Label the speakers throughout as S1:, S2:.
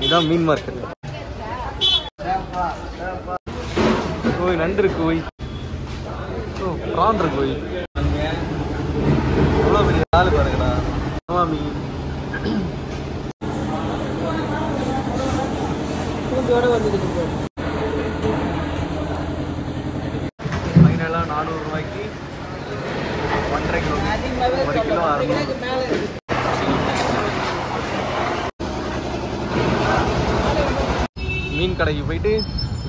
S1: இதான் மீன் மார்க்கெட். கோய் நண்டு இருக்கு, கோய் ப்ரான் இருக்கு, கோய் எவ்வளோ பெரிய ஆள் பாருங்கடா. மீன் ஃபைனலாக 400 ரூபாய்க்கு 1.5 கிலோ 1 கிலோ 600. மீன் கடைக்கு போயிட்டு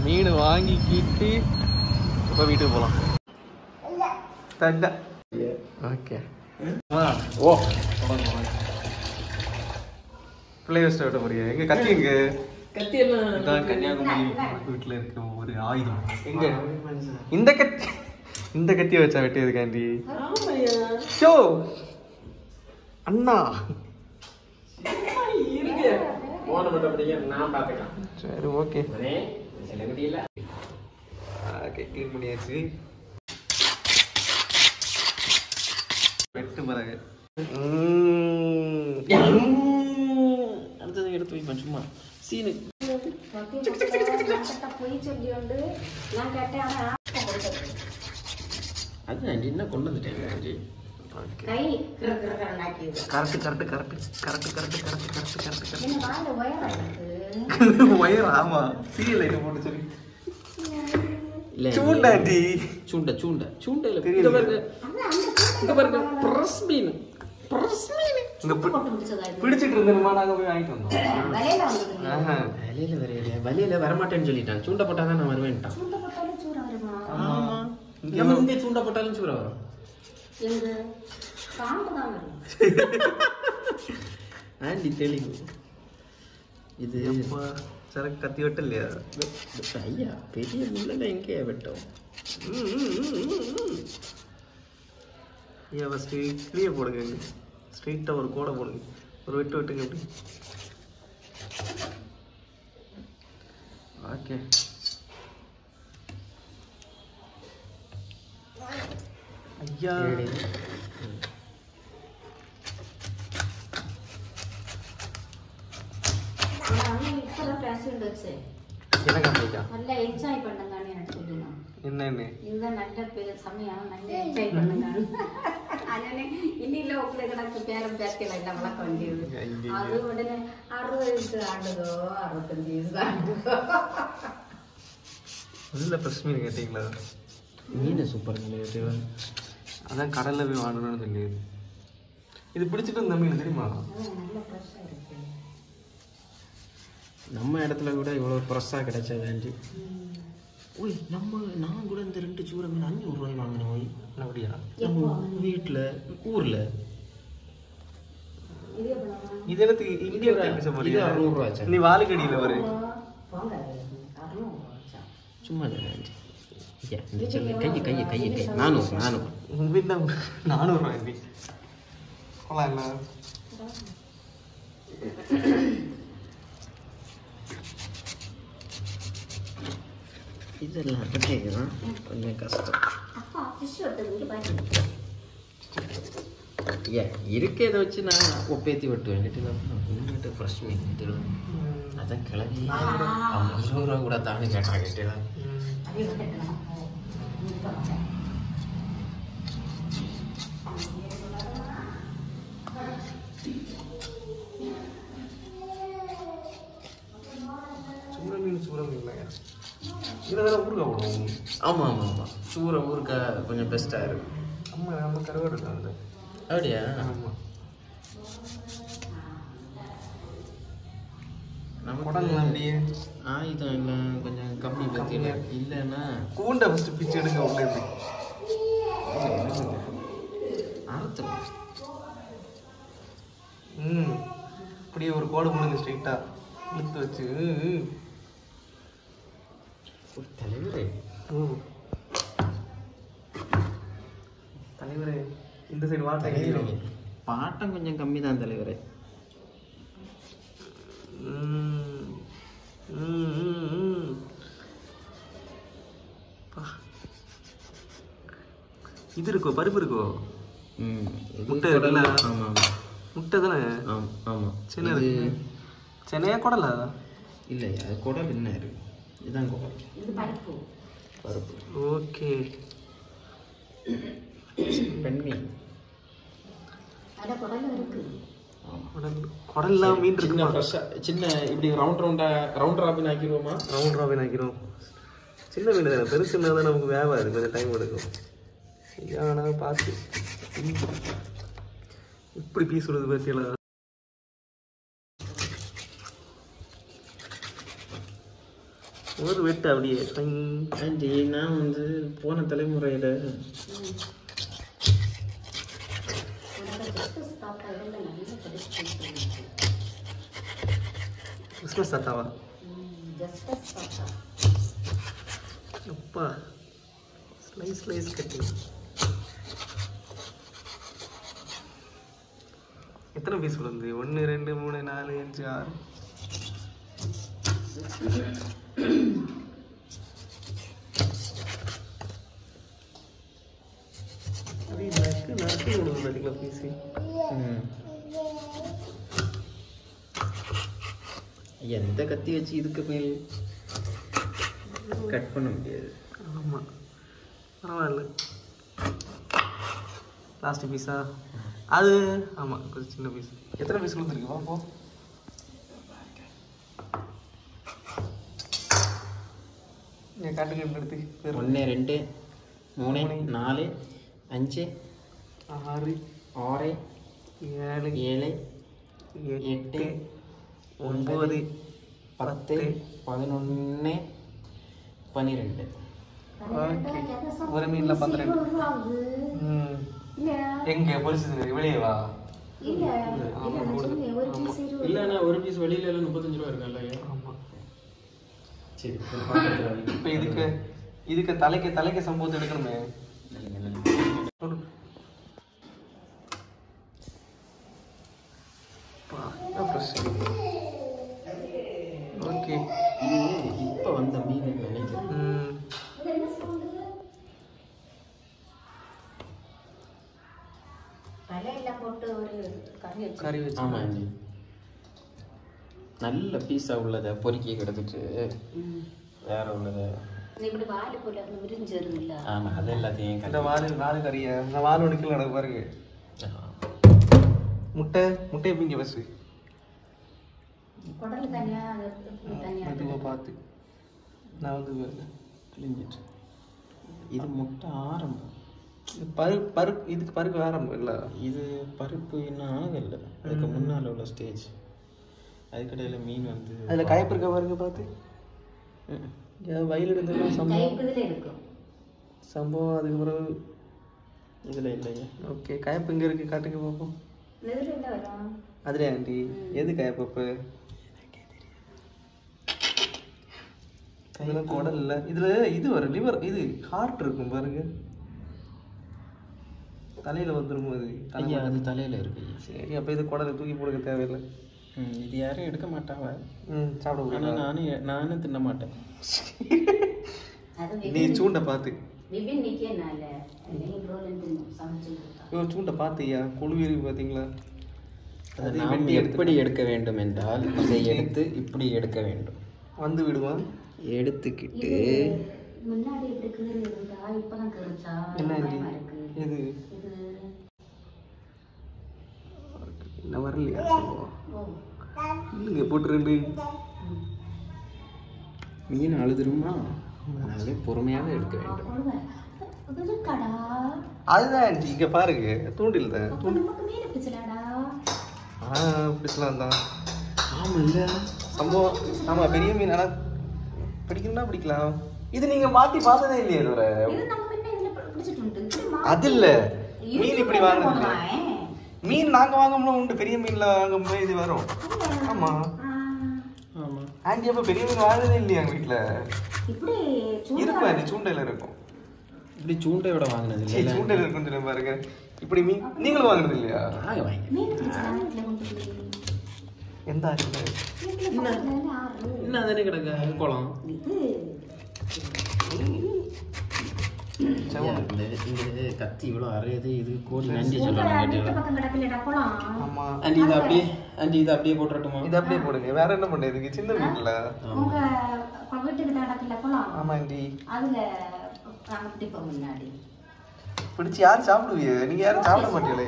S1: மீன் வாங்கிக்கிட்டு இப்போ வீட்டுக்கு போகலாம். ஓகே ஓ பிள்ளை வச்சுட்டு விட்ட முடியும். எங்க கத்தி எங்க கத்தி எல்லாம் கன்னியாகுமரி வீட்டில் இருக்க ஒரு ஆயுதம். எங்க இந்த கத்தியை வச்சா வெட்டியதுக்காண்டி ஷோ அண்ணா சரி ஓகே கிளீன் பண்ணியாச்சு. வெட்டு பிறகு அடுத்தது எடுத்து வைப்பேன் சும்மா சீனு. அது என்ன கொண்டு வந்துட்டேன். பிடிச்சிட்டு இருந்தோமா நாங்க போய் வாங்கிட்டு வந்தோம். வலையில வரமாட்டேன்னு சொல்லிட்டான். சூண்டை போட்டாதான் நான் வருவேன்ட்டான். சூண்டை போட்டாலும் சூற வரும். ஆண்டி தெளிவு இது சரக்கு கத்தி வெட்ட இல்லையா ஐயா? பெரிய முள்ள எங்கே வெட்டோம் ஐயா? ஃபஸ்ட்டு கிளியை போடுங்க, ஸ்ட்ரெயிட்டாக ஒரு கோடை போடுங்க, ஒரு வெட்டு வெட்டுங்க அப்படி. ஓகே ஐயா கேட்டீங்களா? மீன் சூப்பர். அதான் கடல்ல போய் வாங்கணும்னு சொல்லி இது பிடிச்சிட்டு இருந்த மீன் தெரியுமா? நம்ம இடத்துல கூட இவ்வளோ ஃப்ரெஷ்ஷாக கிடைச்சதாண்டி. ஓய் நான் கூட இந்த 2 சூற மீன் 500 ரூபாய் வாங்கினேன். ஓய் அப்படியா? நம்ம வீட்டில் ஊரில் இது எனக்கு இந்தியா 600 ரூபா. நீ வாலிக்கடியில் வரு சும்மா கையை 400 ரூபாய் கொள்ளலாம். இதெல்லாம் கொஞ்சம் கஷ்டம். இருக்கதை வச்சு நான் ஒப்பேத்தி வெட்டுவேன். கேட்டு ஃப்ரெஷ் மீன் கேட்டுருவேன். அதான் கிளம்பி 50 ரூபா கூட தானே கேட்டான். கேட்டுலாம் ஆமா ஆமா ஆமா சூற ஊருக்கா கொஞ்சம் பெஸ்டா இருக்கு. நம்ம கருவாடு இருக்காங்க அப்படியா? ஆமா நம்ம உடல்லாம் அப்படியே ஆயுதம் எல்லாம் கொஞ்சம் கம்மி பத்தியில இல்லைன்னா கூண்டை ஃபஸ்ட்டு பிச்சு எடுங்க. உள்ள இருந்து அறுத்துடும். இப்படியே ஒரு கோடு போடுங்க ஸ்ட்ரைட்டா இழுத்து வச்சு. தலைவரே தலைவரே இந்த சைடு வாட்டை பாட்டம் கொஞ்சம் கம்மி தான் தலைவரே. இது இருக்கோ பருப்பு இருக்கோ? முட்டை இருக்குல்ல? ஆமா முட்டை தானே? ஆமா சின்ன
S2: சென்னையா குடலா?
S1: இல்லையா, அது குடல் என்ன இருக்கு, இதுதான் குடல்.
S3: இது பருப்பு.
S1: பருப்பு.
S2: ஓகே.
S1: பெண்மீன்.
S3: அட குடலும் இருக்கு.
S2: குடல்லாம் மீன் இருக்குமா?
S1: சின்ன இப்படி ரவுண்ட் ராபின் ஆக்கிடுவோமா?
S2: ரவுண்ட் ராபின் ஆக்கிடுவோம். சின்ன மீன் தானே, பெருசுன்னா தான் நமக்கு வியாபாரம் கொஞ்சம் டைம் எடுக்கும். ஆனால் பார்த்து இப்படி பீஸ் விடுறது பற்றியெல்லாம் ஒரு வெட்டு அப்படியே.
S1: ஆண்டி, நான் வந்து போன தலைமுறையில்
S2: கிறிஸ்மஸ் தாத்தாவா? அப்பா ஸ்லைஸ் கட்டிங். எத்தனை பீஸ் விழுந்து? 1 2 3 4 5 6.
S1: எந்த கத்தி வச்சு இதுக்கு மேல் கட் பண்ண முடியாது.
S2: ஆமாம், பரவாயில்ல. லாஸ்ட் பீஸா அது? ஆமாம், கொஞ்சம் சின்ன பீஸ். எத்தனை பீஸ் கொடுத்துருக்கு பாப்போ? காட்டுக்கு எடுத்து
S1: 1 2 3 4 5
S2: 6
S1: 6
S2: 7
S1: 7 8 9 10 11 12.
S2: ஒரு மீன்ல 12. எங்க பொரிச்சு வெளியே வா?
S1: இல்லைண்ணா, ஒரு பீஸ் வெளியில 35 ரூபா இருக்கா?
S2: ஆமாம்.
S1: சரி,
S2: இப்போ இதுக்கு தலைக்கு சம்பவத்தை எடுக்கணுமே. ஓகே,
S1: இப்போ வந்த மீன் நினைக்கிறேன்.
S2: கறி வச்சு.
S1: ஆமாம் ஆண்டி, நல்ல பீஸா உள்ளதை பொறுக்கி கிடச்சிட்டு வேற உள்ளதை. ஆமாம், அது எல்லாத்தையும்
S2: இந்த வாலு கறியா? இந்த வால் ஒடுக்கல நடக்கு பாருங்க. முட்டை எப்படிங்க பஸ் பார்த்து நான் வந்து
S1: கிழிஞ்சிட்டு. இது முட்டை ஆரம்பம்.
S2: பருப்பு இதுக்கு பருப்பு ஆரம்பம் இல்லை.
S1: இது பருப்பு இன்னும் ஆகலை, அதுக்கு முன்னால் உள்ள ஸ்டேஜ். அதுக்கடையில் மீன் வந்து
S2: அதில் காய்ப்பு இருக்க பாருங்க பார்த்து. வயல் எடுத்து சம்பவம். அதுக்கு பிறகு
S1: இதில் இல்லையா?
S2: ஓகே, காய்ப்பு இங்கே இருக்குது, காட்டுங்க பார்ப்போம். அதுல ஆண்டி எது காயப்பப்பு? கையில குடல் இல்லை. இதுல இது வரும் லிவர், இது ஹார்ட் இருக்கும் பாருங்க. தலையில வந்துடும் அது.
S1: அது தலையில இருக்கு.
S2: சரி, அப்போ இது குடலை தூக்கி போடுக்க தேவையில்லை.
S1: இது யாரும் எடுக்க மாட்டாங்க.
S2: சாப்பிட
S1: நானும் தின்ன மாட்டேன்.
S2: நீ சூண்டை பார்த்து சூண்டை பார்த்தியா? குழுவி பார்த்தீங்களா?
S1: நாம் எப்படி எடுக்க வேண்டும் என்றால் இதை எடுத்து இப்படி எடுக்க வேண்டும்.
S2: வந்து விடுவான். எடுத்துக்கிட்டு என்ன இது என்ன வரலையா? இல்லைங்க, போட்டு
S1: மீன் அழுதுருமா? அதனால பொறுமையாக எடுக்க வேண்டும்.
S2: அதுதான் இங்க பாருங்க, தூண்டில் தான். பிடிச்சலாம் தான்.
S1: ஆமா இல்ல
S2: சம்பவம். ஆமா, பெரிய மீன். ஆனா பிடிக்கணும்னா பிடிக்கலாம். இது நீங்க மாத்தி பார்த்ததே இல்லையே? அது இல்ல, மீன் இப்படி வாங்க. மீன் நாங்க வாங்கும்போது உண்டு, பெரிய மீன்ல வாங்கும்போது இது வரும். ஆமா ஆமா. ஆண்டி அப்ப பெரிய மீன் வாங்குறதே இல்லையா எங்க வீட்டுல? இருக்கும் ஆண்டி, சூண்டையில இருக்கும்.
S1: இப்படி சூண்டையோட வாங்கினது இல்லை,
S2: சூண்டையில இருக்கும். சொல்லி பாருங்க, இப்படி மீன் நீங்களும் வாங்குறது இல்லையா? எந்த ஆறு
S1: இன்னும் தானே கிடக்க குளம். இந்த கத்தி இவ்வளோ அரையது இது கோடி நன்றி சொல்லணும்.
S2: ஆமா
S1: ஆண்டி இது அப்படியே போட்டுறட்டுமா?
S2: இது அப்படியே போடுங்க. வேற என்ன பண்ண இதுக்கு சின்ன வீட்டுல? ஆமா ஆண்டி பிடிச்சி யாரும் சாப்பிடுவீங்க? நீங்க யாரும் சாப்பிட மாட்டீங்களே.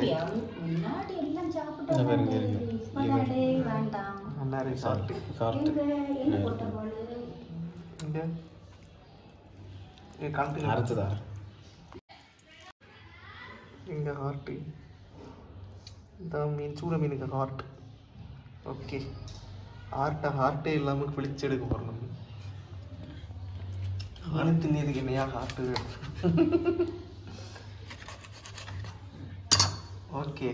S1: அரைச்சதா
S2: இங்க ஹார்ட் இந்த மீன் சூட மீனுக்கு ஹார்ட். ஓகே ஹார்ட்டே இல்லாம பிடிச்சி எடுக்க போறோம். மீன் தின்னதுக்கு என்னையா ஹார்ட்? ஓகே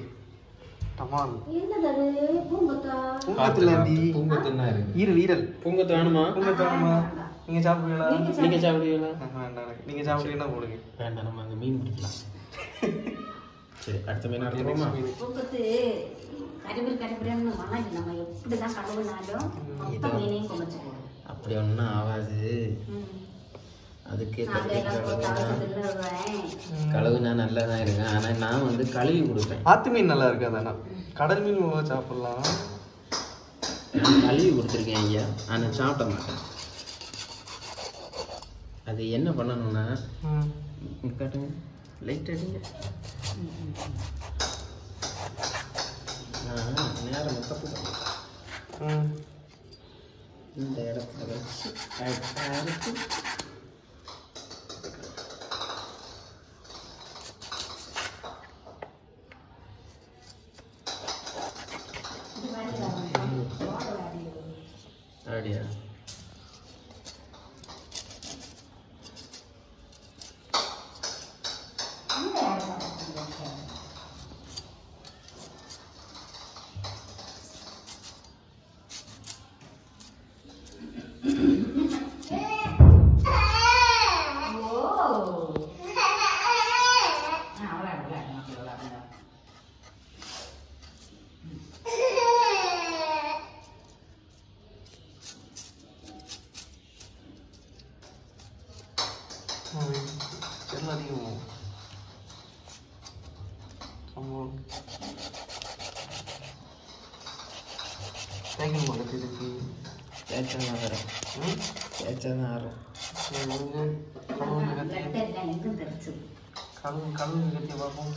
S2: டமால் ஈரல்
S1: பூங்கொத்து வேணுமா?
S2: நீங்க சாப்பிடுவீங்களா?
S1: நீங்க சாப்பிடுவீங்களா?
S2: நீங்க சாப்பிடுவீங்கன்னா போடுங்க.
S1: வேண்டாம், நம்ம அங்கே மீன் பிடிக்கலாம். சரி, அடுத்த மீன் எடுத்துக்கோமா? அப்படி ஒன்றும் ஆகாது. அதுக்கு கழுவுனா நல்லா தான் இருக்கேன். ஆனால் நான் வந்து கழுவி கொடுப்பேன்.
S2: ஆத்து மீன் நல்லா இருக்கு. அதானா கடல் மீன் சாப்பிடலாம்.
S1: நான் கழுவி கொடுத்துருக்கேன் ஐயா, ஆனால் சாப்பிட மாட்டேன். அது என்ன பண்ணணும்னா காட்டுங்க, லைட் அடிங்க. நேரம் தப்பு இந்த இடத்துல வச்சு அரைச்சி அப்படியா?
S2: எல்லாத்தையும் சம்பவம் சைக்கிள் பக்கத்து இருக்கு.
S1: கேட்சதான் வரும், கேட்சதான் வரும்.
S2: கழுவு கட்டி பார்ப்போம்.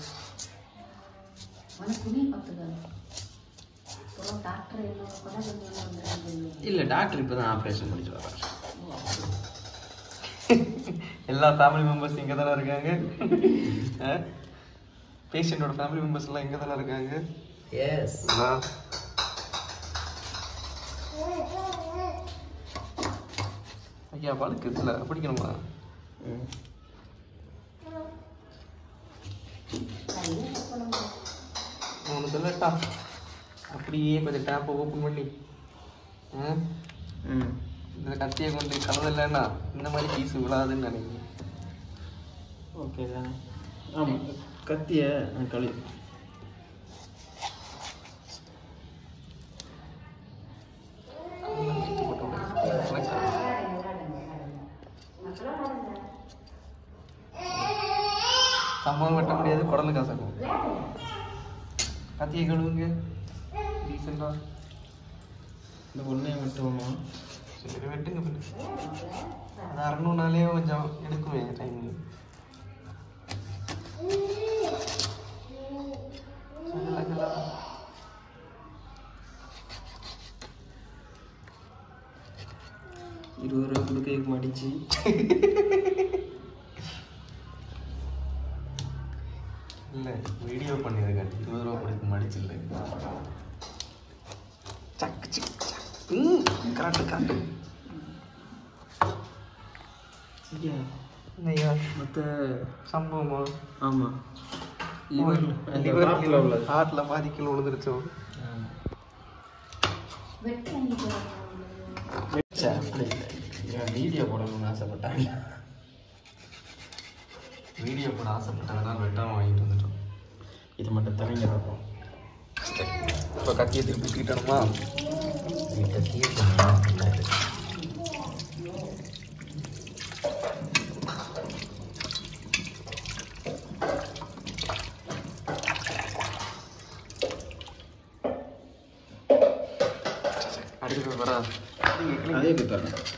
S1: இல்லை, டாக்டர் இப்போ தான் ஆப்ரேஷன் பண்ணிட்டு வர்றாரு.
S2: எல்லா ஃபேமிலி மெம்பர்ஸ் இங்கே தானே இருக்காங்க. பேஷண்டோட ஃபேமிலி மெம்பர்ஸ் எல்லாம் இங்கே தானே இருக்காங்க.
S1: எஸ்.
S2: ஐயா வழுக்கு இதில் பிடிக்கணுமா? ஒன்று சொல்லட்டா, அப்படியே கொஞ்சம் டேப்பை ஓப்பன் பண்ணி இந்த கத்தியை கொண்டு கலந்து இல்லைன்னா இந்த மாதிரி பீஸ் விழாதுன்னு நினைக்கிறேன்.
S1: ஓகே தானே? ஆமாம், கத்தியை கழுவி
S2: சம்பவம் வெட்ட முடியாது, குடலு காசக்கும். கத்தியை கழுவுங்க ரீசெண்டா.
S1: இந்த பொண்ணையை வெட்டுவோமா?
S2: சரி வெட்டுங்க. அது அறணுன்னாலே கொஞ்சம் எடுக்குமே டைம்.
S1: ₹20 கொடுக்க மடிச்சு
S2: இல்லை வீடியோ பண்ணியிருக்கேன். ₹20 கொடுக்க மடிச்சு இல்லை. சக்கு சிக் கரெக்டு கரெக்டு. ஐயா
S1: மற்ற
S2: சம்பவமா?
S1: ஆமாம்,
S2: ஹார்ட்டில் பாதி கிலோ விழுந்துருச்சோ.
S1: அப்படி இல்லை, வீடியோ போடணும்னு ஆசைப்பட்டாங்க.
S2: வீடியோ போட ஆசைப்பட்டாங்கன்னா வெட்டாமல் வாங்கிட்டு வந்துட்டோம்.
S1: இது மட்டும் தலைங்க பார்ப்போம்.
S2: இப்போ கத்தியை திருப்பி தீட்டணுமா?
S1: அதே குத்தரணும்.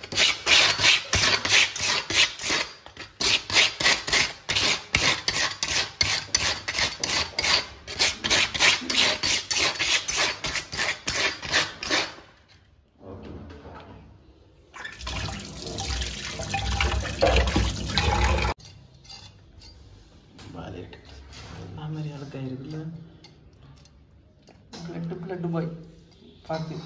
S1: மாதிரி அழுக்காக இருக்குல்ல. பிளட்டு பாய் பார்த்து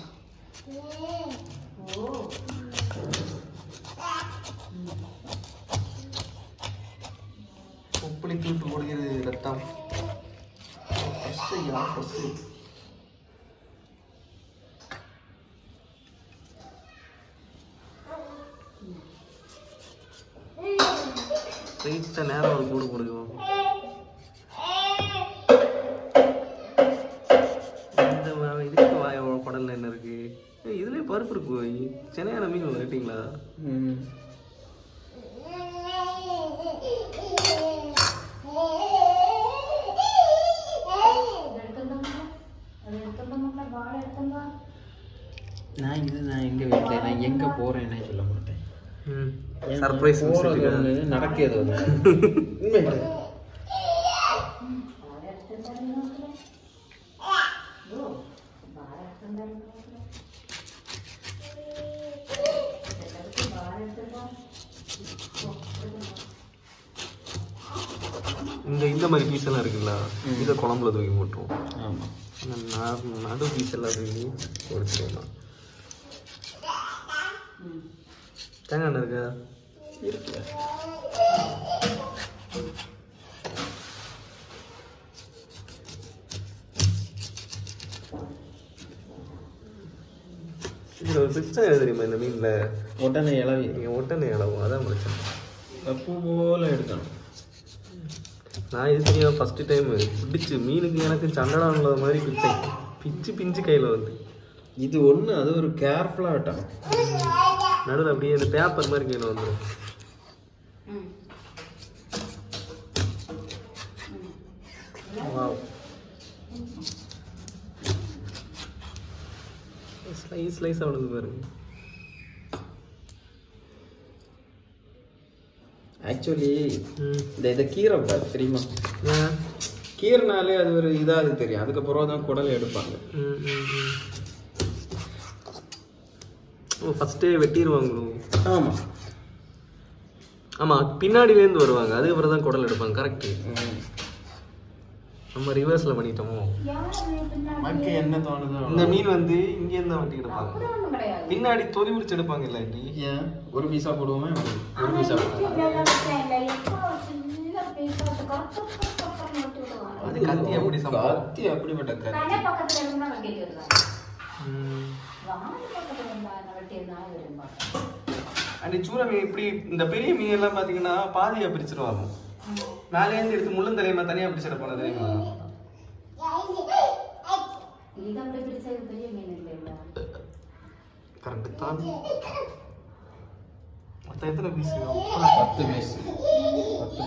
S1: உப்பளி தூட்டு ஓடுகிறது ரத்தம். நேரம் ஒரு கூடு கொடுக்கும். குடல்ல என்ன இருக்கு? இதுலயே பருப்பு இருக்கு. சென்னையான மீன் கேட்டீங்களா? நான் எங்க வீட்டில் நான் எங்க போறேன்னு சொல்ல மாட்டேன். சர்ப்ரைஸ் நடக்கிறது இந்த மாதிரி பீஸ் எல்லாம் இருக்குல்ல, இதை குழம்புல தூக்கி போட்டுருவோம். ஆமாம், நடு பீஸ் எல்லாம் தூக்கி கொடுத்துருவோம். தேங்காய் இருக்கா? இருக்கு. இதில் ஒரு பிரச்சனை தெரியுமா? இந்த மீனில் ஒட்டனை இளவி, ஒட்டனை இளவும், அதான் பிரச்சனை. பூ போல எடுக்கணும். நான் இது தெரியும் ஃபஸ்ட்டு டைம் பிடிச்சி மீனுக்கு எனக்கு சண்டடம் உள்ளது மாதிரி பிச்சேன். பிச்சு பிஞ்சு கையில் வந்து இது ஒன்று, அது ஒரு கேர்ஃபுல்லாக விட்டாங்க. நடுவில் அப்படியே இந்த பேப்பர் மாதிரி கையில் வந்துடும். ஸ்லைஸ் ஆனது பாருங்க. ஆக்சுவலி இந்த கீரை தெரியுமா? கீரைனாலே அது ஒரு இதாக தெரியும். அதுக்கப்புறம் தான் குடலை எடுப்பாங்க. ஃபஸ்ட்டே வெட்டிடுவாங்களோ? ஆமாம் ஆமாம், பின்னாடியிலேருந்து வருவாங்க, அதுக்கப்புறம் தான் குடல் எடுப்பாங்க. கரெக்டு. நம்ம ரிவர்ஸில் பண்ணிட்டோமோ? மக்கள் என்ன தோணுதோ. இந்த மீன் வந்து இங்கேருந்து தான் வட்டி எடுப்பாங்க. பின்னாடி தொதி பிடிச்சி எடுப்பாங்க. இல்லை ஏன் ஒரு பீஸா போடுவோமே, ஒரு பீஸா போடுவோம். அது கத்தி அப்படி கத்தி அப்படிப்பட்ட கத்தி. அந்த சூற மீன் இப்படி இந்த பெரிய மீன் எல்லாம் பார்த்தீங்கன்னா பாதியா பிரிச்சிருவாங்க. மேலேருந்து எடுத்து முள்ளும் தலையமா தனியா பிடிச்சிட போனது தெரியுமா? கரெக்டு தான். மொத்தம் எத்தனை பீஸ்? 10 பீஸ்.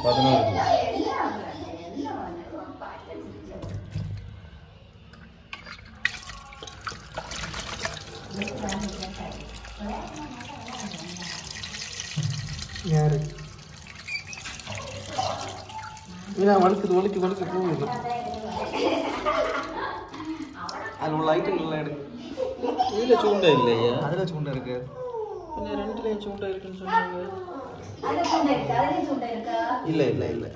S1: 10 11. யாரு வழுக்குது வழுக்கு வழுக்கு போகுது. அதில் உள்ள ஐட்டங்கள்லாம் எடுக்கு. இதில் சூண்டை இல்லையா? அதில் சூண்டை இருக்கு. പിന്നെ രണ്ടിലേയും ചൂണ്ട இருக்குன்னு சொன்னாங்க. இல்லை இல்லை இல்லை.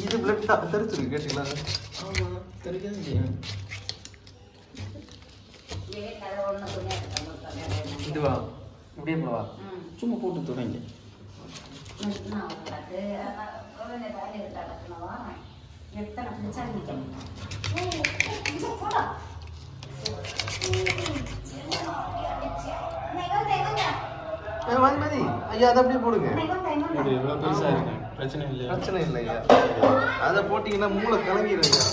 S1: இது பிளட் தான் தெரிச்சிருக்கு. கேட்டீங்களா? ஆமாம், தெரியாது இல்லையா? இதுவா இப்படியே போவா? சும்மா போட்டு தொடங்க. மதி ஐயா அதை அப்படியே போடுங்க.
S2: இவ்வளோ பெருசாக இருக்கு, பிரச்சனை இல்லை.
S1: பிரச்சனை இல்லை ஐயா, அதை போட்டிங்கன்னா மூளை கலங்கிடும் ஐயா.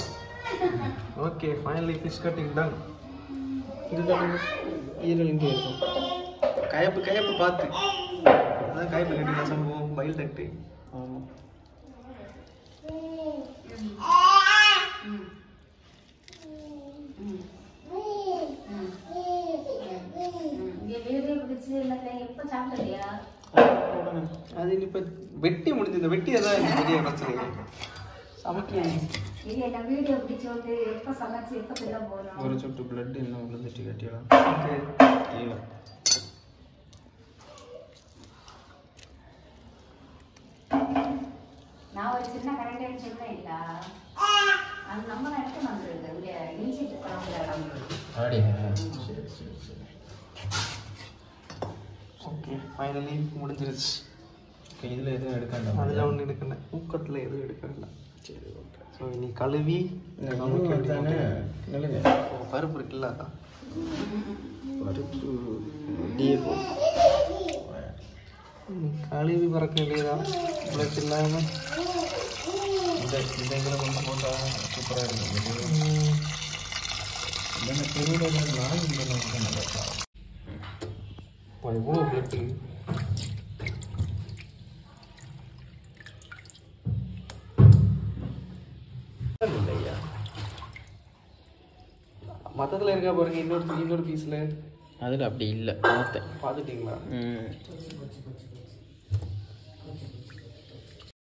S1: Okay, finally fish cutting done.
S2: இது கட்டுங்க, ஈரல் இங்கே இருக்கும்.
S1: கயப்பு பார்த்து அதான் கயப்பு கட்டினா சொல்லுவோம், பயில் தட்டு.
S2: ஆமாம்.
S1: அது இப்போ வெட்டி முடிஞ்சு, இந்த வெட்டி அதான் எனக்கு பெரிய பிரச்சனை.
S2: ஒரு சொட்டு பிளட் இன்னும் விழுந்துட்டு கட்டிடலாம்.
S3: நான் ஒரு சின்ன கரெக்டாக சொன்னேன் இல்ல, அது நம்ம இடத்துல வந்துருக்கு இன்சிட்டு
S1: ஓகே, ஃபைனலி முடிஞ்சிருச்சு.
S2: ஓகே, இதில் எதுவும் எடுக்கணும்,
S1: அதில் ஒன்றும் எடுக்கல, ஊக்கத்தில் எதுவும் எடுக்கல.
S2: சரி, ஓகே.
S1: ஸோ நீ கழுவி
S2: தானே நல்லது.
S1: பருப்பு இருக்குல்ல, அதான்
S2: பருப்பு அப்படியே
S1: கழுவி பறக்க வேண்டியதான், பிளட் இல்லாமல்.
S2: இந்த இதில் கொண்டு போட்டால் சூப்பராக இருக்கும். இந்த பெருவில் நாள் இந்த நல்லா இருக்கும்.
S1: எவ்வளோ பிளட்டு இல்லையா? மற்றத்தில் இருக்கா பாருங்க, இன்னொரு பீஸில்.
S2: அதில் அப்படி இல்லை, பார்த்தேன்.
S1: பார்த்துட்டிங்களா?